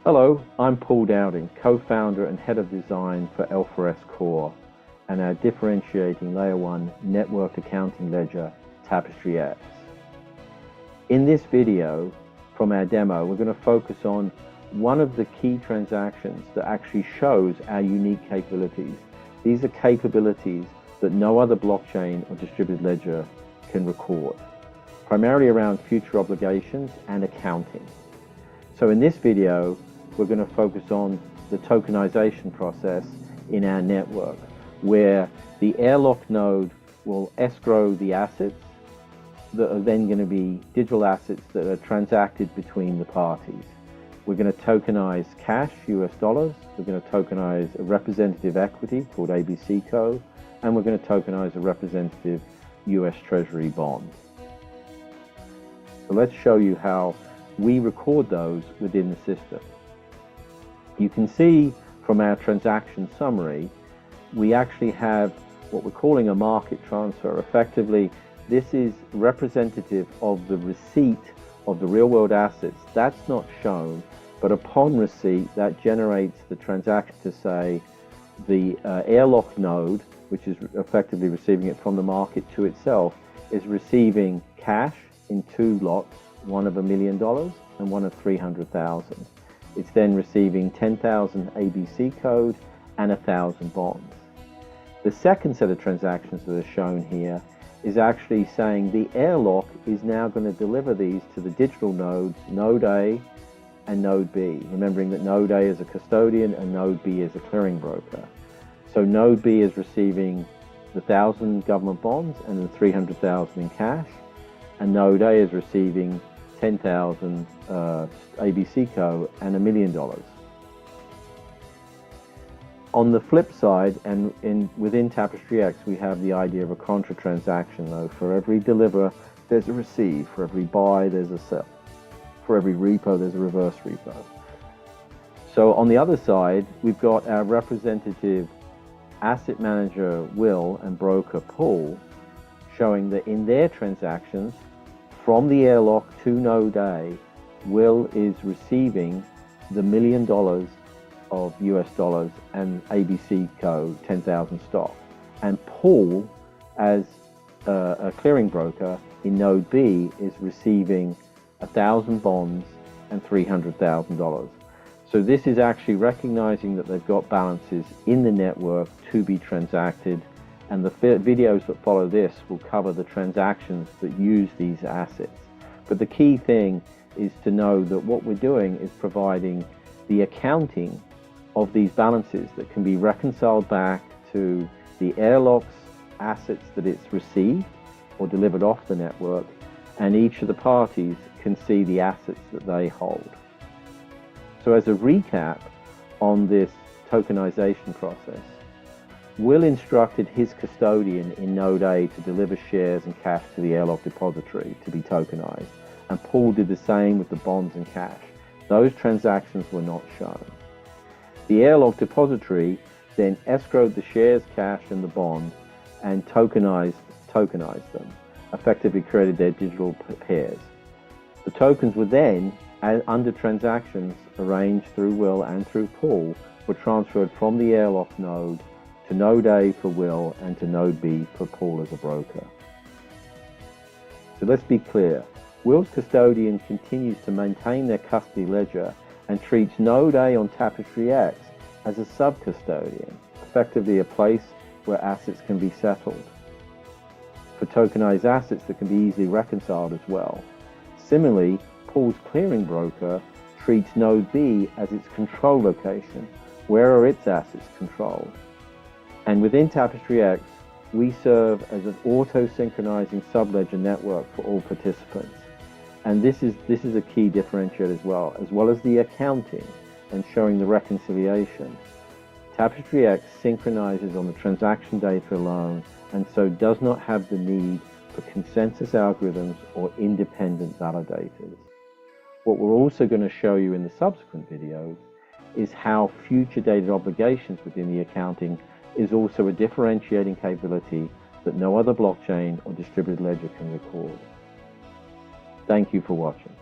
Hello, I'm Paul Dowding, co-founder and head of design for L4S Core and our differentiating Layer 1 network accounting ledger, TapestryX. In this video from our demo, we're going to focus on one of the key transactions that actually shows our unique capabilities. These are capabilities that no other blockchain or distributed ledger can record, primarily around future obligations and accounting. So in this video, we're going to focus on the tokenization process in our network, where the airlock node will escrow the assets that are then going to be digital assets that are transacted between the parties. We're going to tokenize cash, US dollars. We're going to tokenize a representative equity called ABC code, and we're going to tokenize a representative US Treasury bond. So let's show you how we record those within the system. You can see from our transaction summary, we actually have what we're calling a market transfer. Effectively, this is representative of the receipt of the real world assets. That's not shown, but upon receipt, that generates the transaction to say the airlock node, which is effectively receiving it from the market to itself, is receiving cash in two lots, one of $1 million and one of 300,000. It's then receiving 10,000 ABC code and 1,000 bonds. The second set of transactions that are shown here is actually saying the airlock is now going to deliver these to the digital nodes, Node A and Node B, remembering that Node A is a custodian and Node B is a clearing broker. So Node B is receiving the 1,000 government bonds and the 300,000 in cash, and Node A is receiving 10,000 ABC code and $1 million. On the flip side, and within TapestryX, we have the idea of a contra transaction. Though for every deliver, there's a receive. For every buy, there's a sell. For every repo, there's a reverse repo. So on the other side, we've got our representative asset manager Will and broker Paul, showing that in their transactions, from the airlock to Node A, Will is receiving the $1 million of US dollars and ABC code 10,000 stock. And Paul, as a clearing broker in Node B, is receiving 1,000 bonds and $300,000. So this is actually recognizing that they've got balances in the network to be transacted. And the videos that follow this will cover the transactions that use these assets. But the key thing is to know that what we're doing is providing the accounting of these balances that can be reconciled back to the airlock's assets that it's received or delivered off the network, and each of the parties can see the assets that they hold. So as a recap on this tokenization process, Will instructed his custodian in Node A to deliver shares and cash to the airlock depository to be tokenized, and Paul did the same with the bonds and cash. Those transactions were not shown. The airlock depository then escrowed the shares, cash, and the bond and tokenized them, effectively created their digital pairs. The tokens were then, under transactions arranged through Will and through Paul, were transferred from the airlock node to Node A for Will and to Node B for Paul as a broker. So let's be clear. Will's custodian continues to maintain their custody ledger and treats Node A on TapestryX as a sub-custodian, effectively a place where assets can be settled, for tokenized assets that can be easily reconciled as well. Similarly, Paul's clearing broker treats Node B as its control location. Where are its assets controlled? And within TapestryX, we serve as an auto-synchronizing subledger network for all participants. And this is a key differentiator as well as the accounting and showing the reconciliation. TapestryX synchronizes on the transaction data alone, and so does not have the need for consensus algorithms or independent validators. What we're also going to show you in the subsequent videos is how future dated obligations within the accounting is also a differentiating capability that no other blockchain or distributed ledger can record. Thank you for watching.